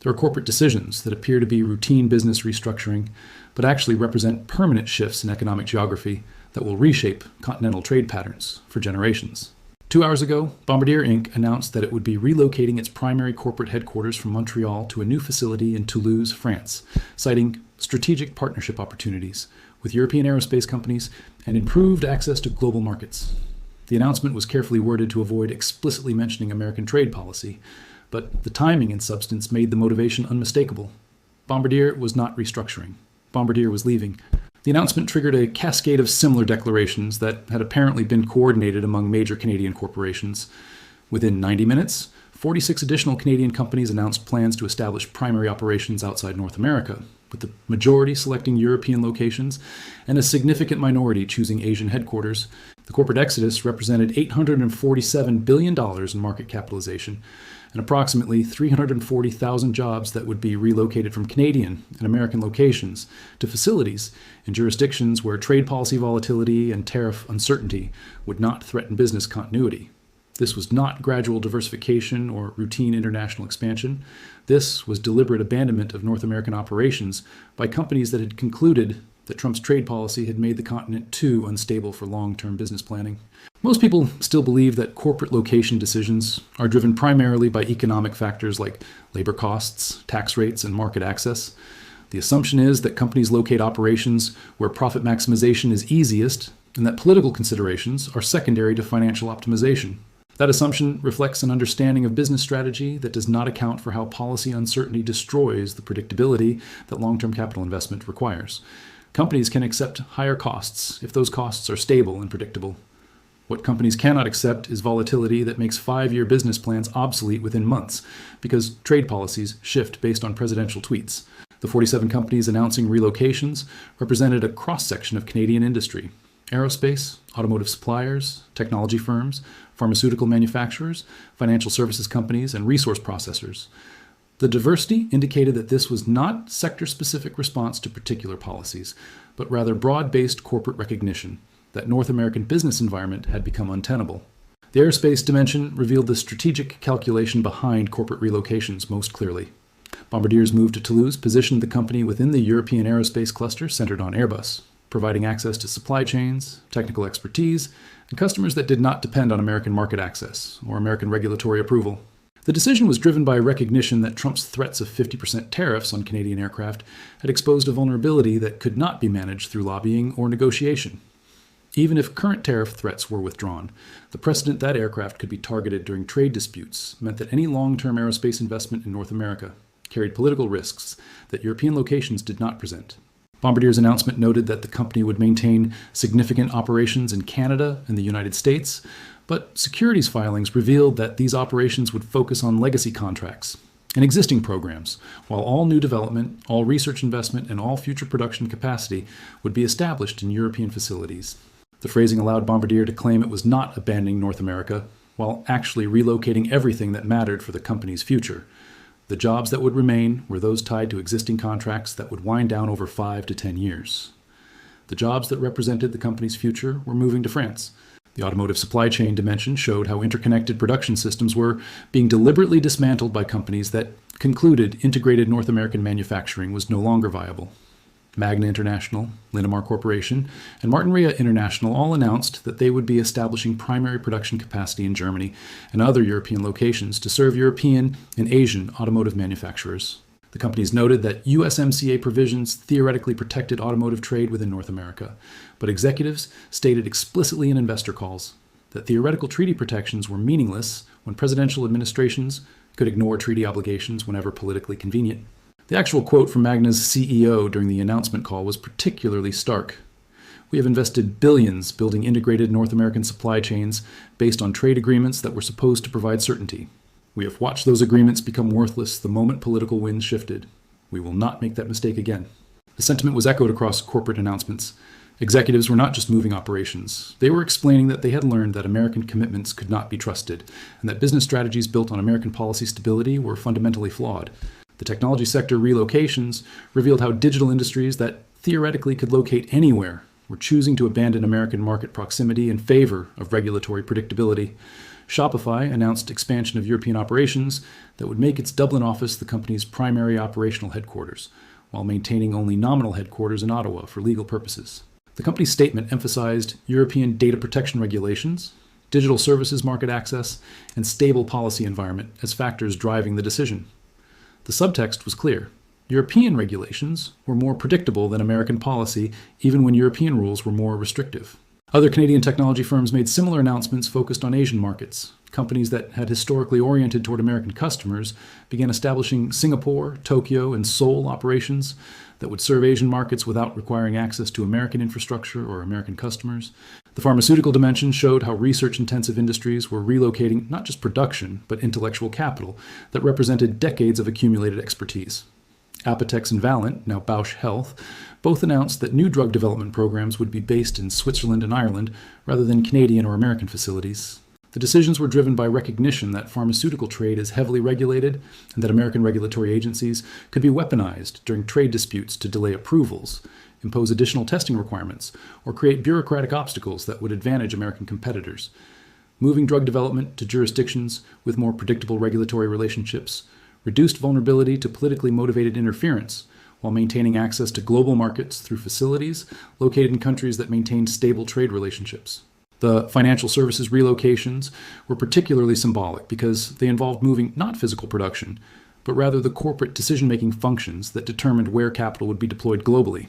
There are corporate decisions that appear to be routine business restructuring, but actually represent permanent shifts in economic geography that will reshape continental trade patterns for generations. 2 hours ago, Bombardier Inc. announced that it would be relocating its primary corporate headquarters from Montreal to a new facility in Toulouse, France, citing strategic partnership opportunities with European aerospace companies and improved access to global markets. The announcement was carefully worded to avoid explicitly mentioning American trade policy, but the timing and substance made the motivation unmistakable. Bombardier was not restructuring. Bombardier was leaving. The announcement triggered a cascade of similar declarations that had apparently been coordinated among major Canadian corporations. Within 90 minutes, 46 additional Canadian companies announced plans to establish primary operations outside North America, with the majority selecting European locations and a significant minority choosing Asian headquarters. The corporate exodus represented $847 billion in market capitalization and approximately 340,000 jobs that would be relocated from Canadian and American locations to facilities in jurisdictions where trade policy volatility and tariff uncertainty would not threaten business continuity. This was not gradual diversification or routine international expansion. This was deliberate abandonment of North American operations by companies that had concluded that Trump's trade policy had made the continent too unstable for long-term business planning. Most people still believe that corporate location decisions are driven primarily by economic factors like labor costs, tax rates, and market access. The assumption is that companies locate operations where profit maximization is easiest and that political considerations are secondary to financial optimization. That assumption reflects an understanding of business strategy that does not account for how policy uncertainty destroys the predictability that long-term capital investment requires. Companies can accept higher costs if those costs are stable and predictable. What companies cannot accept is volatility that makes 5-year business plans obsolete within months because trade policies shift based on presidential tweets. The 47 companies announcing relocations represented a cross-section of Canadian industry: aerospace, automotive suppliers, technology firms, pharmaceutical manufacturers, financial services companies, and resource processors. The diversity indicated that this was not sector-specific response to particular policies, but rather broad-based corporate recognition that North American business environment had become untenable. The aerospace dimension revealed the strategic calculation behind corporate relocations most clearly. Bombardier's move to Toulouse positioned the company within the European aerospace cluster centered on Airbus, providing access to supply chains, technical expertise, and customers that did not depend on American market access or American regulatory approval. The decision was driven by a recognition that Trump's threats of 50% tariffs on Canadian aircraft had exposed a vulnerability that could not be managed through lobbying or negotiation. Even if current tariff threats were withdrawn, the precedent that aircraft could be targeted during trade disputes meant that any long-term aerospace investment in North America carried political risks that European locations did not present. Bombardier's announcement noted that the company would maintain significant operations in Canada and the United States, but securities filings revealed that these operations would focus on legacy contracts and existing programs, while all new development, all research investment, and all future production capacity would be established in European facilities. The phrasing allowed Bombardier to claim it was not abandoning North America, while actually relocating everything that mattered for the company's future. The jobs that would remain were those tied to existing contracts that would wind down over 5 to 10 years. The jobs that represented the company's future were moving to France. The automotive supply chain dimension showed how interconnected production systems were being deliberately dismantled by companies that concluded integrated North American manufacturing was no longer viable. Magna International, Linamar Corporation, and Martinrea International all announced that they would be establishing primary production capacity in Germany and other European locations to serve European and Asian automotive manufacturers. The companies noted that USMCA provisions theoretically protected automotive trade within North America, but executives stated explicitly in investor calls that theoretical treaty protections were meaningless when presidential administrations could ignore treaty obligations whenever politically convenient. The actual quote from Magna's CEO during the announcement call was particularly stark. "We have invested billions building integrated North American supply chains based on trade agreements that were supposed to provide certainty. We have watched those agreements become worthless the moment political winds shifted. We will not make that mistake again." The sentiment was echoed across corporate announcements. Executives were not just moving operations. They were explaining that they had learned that American commitments could not be trusted, and that business strategies built on American policy stability were fundamentally flawed. The technology sector relocations revealed how digital industries that theoretically could locate anywhere were choosing to abandon American market proximity in favor of regulatory predictability. Shopify announced expansion of European operations that would make its Dublin office the company's primary operational headquarters, while maintaining only nominal headquarters in Ottawa for legal purposes. The company's statement emphasized European data protection regulations, digital services market access, and stable policy environment as factors driving the decision. The subtext was clear. European regulations were more predictable than American policy, even when European rules were more restrictive. Other Canadian technology firms made similar announcements focused on Asian markets. Companies that had historically oriented toward American customers began establishing Singapore, Tokyo, and Seoul operations that would serve Asian markets without requiring access to American infrastructure or American customers. The pharmaceutical dimension showed how research-intensive industries were relocating not just production, but intellectual capital that represented decades of accumulated expertise. Apotex and Valent, now Bausch Health, both announced that new drug development programs would be based in Switzerland and Ireland rather than Canadian or American facilities. The decisions were driven by recognition that pharmaceutical trade is heavily regulated and that American regulatory agencies could be weaponized during trade disputes to delay approvals, impose additional testing requirements, or create bureaucratic obstacles that would advantage American competitors. Moving drug development to jurisdictions with more predictable regulatory relationships reduced vulnerability to politically motivated interference, while maintaining access to global markets through facilities located in countries that maintained stable trade relationships. The financial services relocations were particularly symbolic because they involved moving not physical production, but rather the corporate decision-making functions that determined where capital would be deployed globally.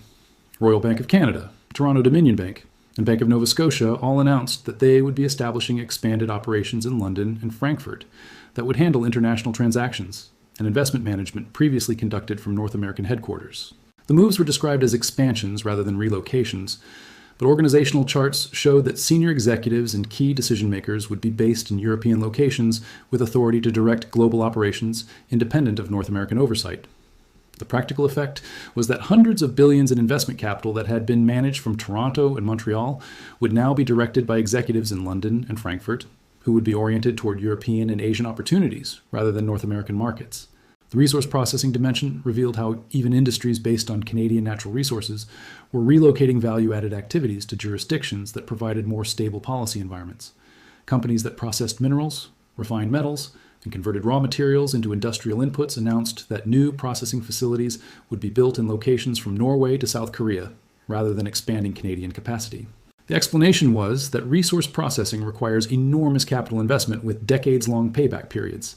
Royal Bank of Canada, Toronto Dominion Bank, and Bank of Nova Scotia all announced that they would be establishing expanded operations in London and Frankfurt that would handle international transactions and investment management previously conducted from North American headquarters. The moves were described as expansions rather than relocations, but organizational charts showed that senior executives and key decision-makers would be based in European locations with authority to direct global operations independent of North American oversight. The practical effect was that hundreds of billions in investment capital that had been managed from Toronto and Montreal would now be directed by executives in London and Frankfurt, who would be oriented toward European and Asian opportunities rather than North American markets. The resource processing dimension revealed how even industries based on Canadian natural resources were relocating value-added activities to jurisdictions that provided more stable policy environments. Companies that processed minerals, refined metals, and converted raw materials into industrial inputs announced that new processing facilities would be built in locations from Norway to South Korea, rather than expanding Canadian capacity. The explanation was that resource processing requires enormous capital investment with decades-long payback periods.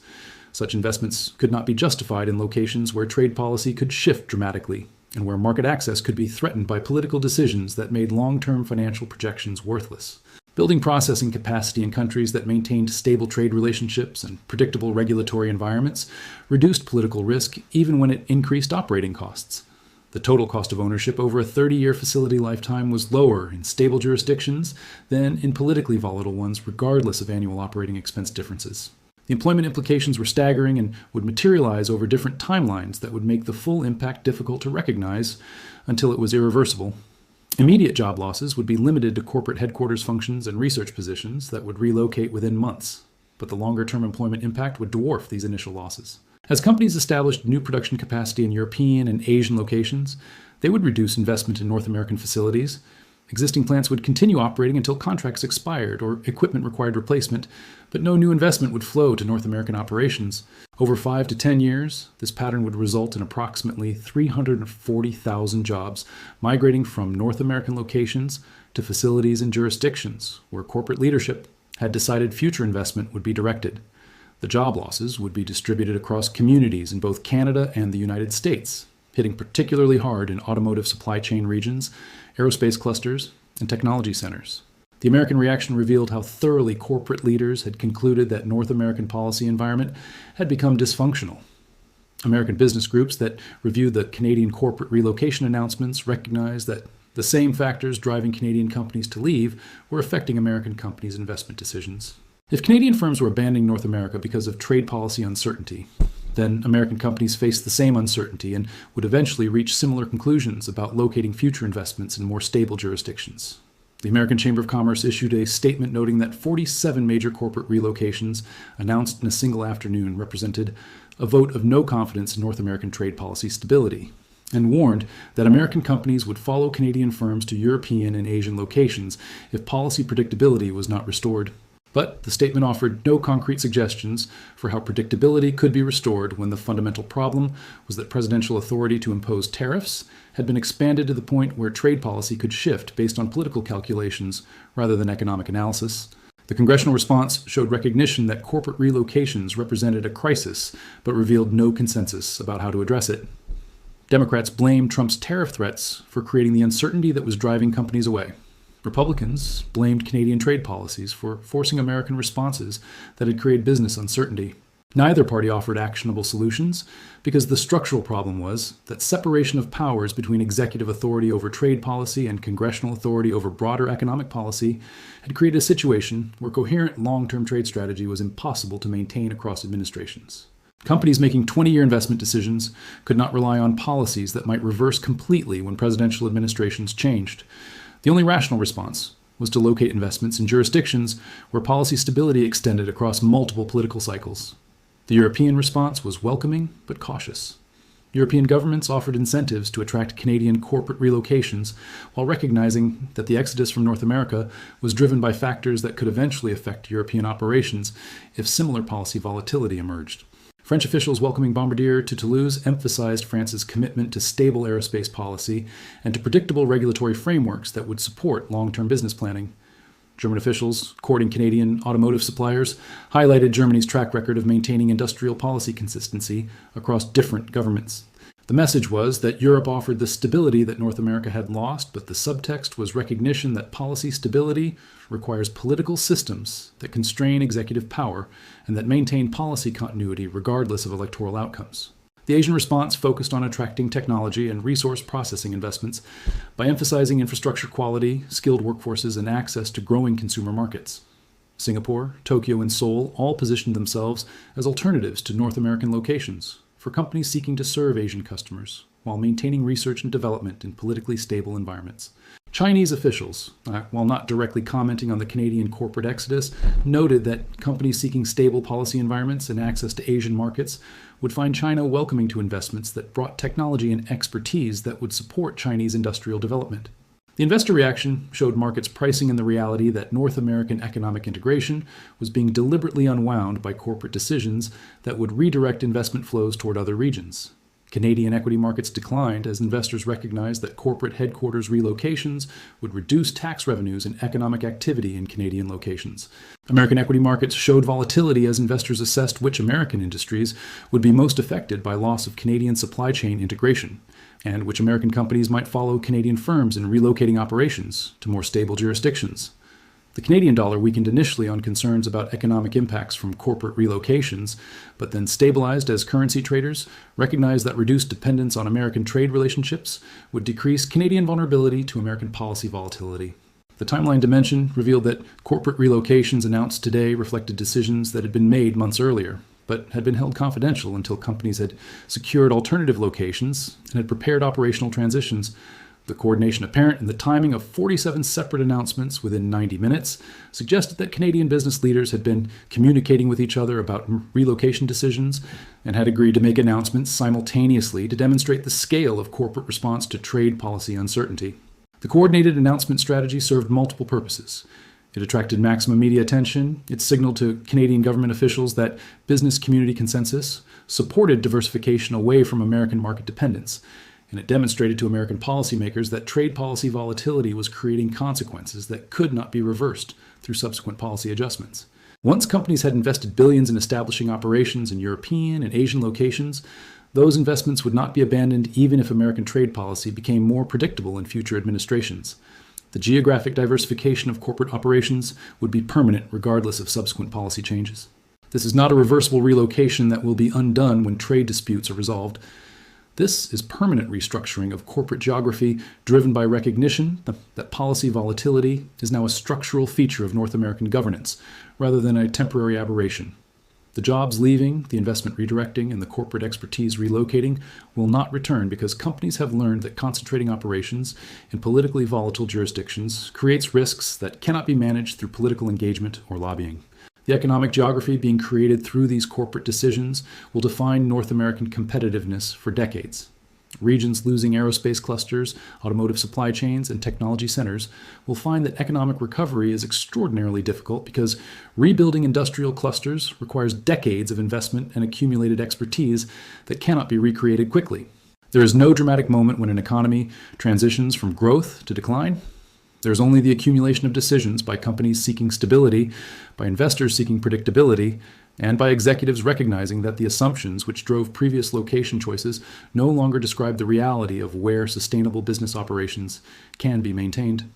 Such investments could not be justified in locations where trade policy could shift dramatically and where market access could be threatened by political decisions that made long-term financial projections worthless. Building processing capacity in countries that maintained stable trade relationships and predictable regulatory environments reduced political risk even when it increased operating costs. The total cost of ownership over a 30-year facility lifetime was lower in stable jurisdictions than in politically volatile ones, regardless of annual operating expense differences. The employment implications were staggering and would materialize over different timelines that would make the full impact difficult to recognize until it was irreversible. Immediate job losses would be limited to corporate headquarters functions and research positions that would relocate within months, but the longer-term employment impact would dwarf these initial losses. As companies established new production capacity in European and Asian locations, they would reduce investment in North American facilities. Existing plants would continue operating until contracts expired or equipment required replacement, but no new investment would flow to North American operations. Over 5 to 10 years, this pattern would result in approximately 340,000 jobs migrating from North American locations to facilities and jurisdictions where corporate leadership had decided future investment would be directed. The job losses would be distributed across communities in both Canada and the United States, hitting particularly hard in automotive supply chain regions, aerospace clusters, and technology centers. The American reaction revealed how thoroughly corporate leaders had concluded that North American policy environment had become dysfunctional. American business groups that reviewed the Canadian corporate relocation announcements recognized that the same factors driving Canadian companies to leave were affecting American companies' investment decisions. If Canadian firms were abandoning North America because of trade policy uncertainty, then American companies faced the same uncertainty and would eventually reach similar conclusions about locating future investments in more stable jurisdictions. The American Chamber of Commerce issued a statement noting that 47 major corporate relocations announced in a single afternoon represented a vote of no confidence in North American trade policy stability, and warned that American companies would follow Canadian firms to European and Asian locations if policy predictability was not restored. But the statement offered no concrete suggestions for how predictability could be restored when the fundamental problem was that presidential authority to impose tariffs had been expanded to the point where trade policy could shift based on political calculations rather than economic analysis. The congressional response showed recognition that corporate relocations represented a crisis, but revealed no consensus about how to address it. Democrats blamed Trump's tariff threats for creating the uncertainty that was driving companies away. Republicans blamed Canadian trade policies for forcing American responses that had created business uncertainty. Neither party offered actionable solutions because the structural problem was that separation of powers between executive authority over trade policy and congressional authority over broader economic policy had created a situation where coherent long-term trade strategy was impossible to maintain across administrations. Companies making 20-year investment decisions could not rely on policies that might reverse completely when presidential administrations changed. The only rational response was to locate investments in jurisdictions where policy stability extended across multiple political cycles. The European response was welcoming but cautious. European governments offered incentives to attract Canadian corporate relocations while recognizing that the exodus from North America was driven by factors that could eventually affect European operations if similar policy volatility emerged. French officials welcoming Bombardier to Toulouse emphasized France's commitment to stable aerospace policy and to predictable regulatory frameworks that would support long-term business planning. German officials, courting Canadian automotive suppliers, highlighted Germany's track record of maintaining industrial policy consistency across different governments. The message was that Europe offered the stability that North America had lost, but the subtext was recognition that policy stability requires political systems that constrain executive power and that maintain policy continuity regardless of electoral outcomes. The Asian response focused on attracting technology and resource processing investments by emphasizing infrastructure quality, skilled workforces, and access to growing consumer markets. Singapore, Tokyo, and Seoul all positioned themselves as alternatives to North American locations for companies seeking to serve Asian customers while maintaining research and development in politically stable environments. Chinese officials, while not directly commenting on the Canadian corporate exodus, noted that companies seeking stable policy environments and access to Asian markets would find China welcoming to investments that brought technology and expertise that would support Chinese industrial development. The investor reaction showed markets pricing in the reality that North American economic integration was being deliberately unwound by corporate decisions that would redirect investment flows toward other regions. Canadian equity markets declined as investors recognized that corporate headquarters relocations would reduce tax revenues and economic activity in Canadian locations. American equity markets showed volatility as investors assessed which American industries would be most affected by loss of Canadian supply chain integration, and which American companies might follow Canadian firms in relocating operations to more stable jurisdictions. The Canadian dollar weakened initially on concerns about economic impacts from corporate relocations, but then stabilized as currency traders recognized that reduced dependence on American trade relationships would decrease Canadian vulnerability to American policy volatility. The timeline dimension revealed that corporate relocations announced today reflected decisions that had been made months earlier, but had been held confidential until companies had secured alternative locations and had prepared operational transitions. The coordination apparent in the timing of 47 separate announcements within 90 minutes suggested that Canadian business leaders had been communicating with each other about relocation decisions and had agreed to make announcements simultaneously to demonstrate the scale of corporate response to trade policy uncertainty. The coordinated announcement strategy served multiple purposes. It attracted maximum media attention, it signaled to Canadian government officials that business community consensus supported diversification away from American market dependence, and it demonstrated to American policymakers that trade policy volatility was creating consequences that could not be reversed through subsequent policy adjustments. Once companies had invested billions in establishing operations in European and Asian locations, those investments would not be abandoned even if American trade policy became more predictable in future administrations. The geographic diversification of corporate operations would be permanent regardless of subsequent policy changes. This is not a reversible relocation that will be undone when trade disputes are resolved. This is permanent restructuring of corporate geography driven by recognition that policy volatility is now a structural feature of North American governance rather than a temporary aberration. The jobs leaving, the investment redirecting, and the corporate expertise relocating will not return because companies have learned that concentrating operations in politically volatile jurisdictions creates risks that cannot be managed through political engagement or lobbying. The economic geography being created through these corporate decisions will define North American competitiveness for decades. Regions losing aerospace clusters, automotive supply chains, and technology centers will find that economic recovery is extraordinarily difficult because rebuilding industrial clusters requires decades of investment and accumulated expertise that cannot be recreated quickly. There is no dramatic moment when an economy transitions from growth to decline. There is only the accumulation of decisions by companies seeking stability, by investors seeking predictability, and by executives recognizing that the assumptions which drove previous location choices no longer describe the reality of where sustainable business operations can be maintained.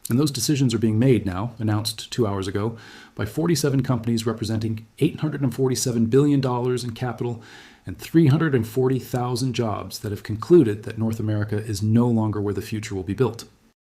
And those decisions are being made now, announced 2 hours ago, by 47 companies representing $847 billion in capital and 340,000 jobs that have concluded that North America is no longer where the future will be built.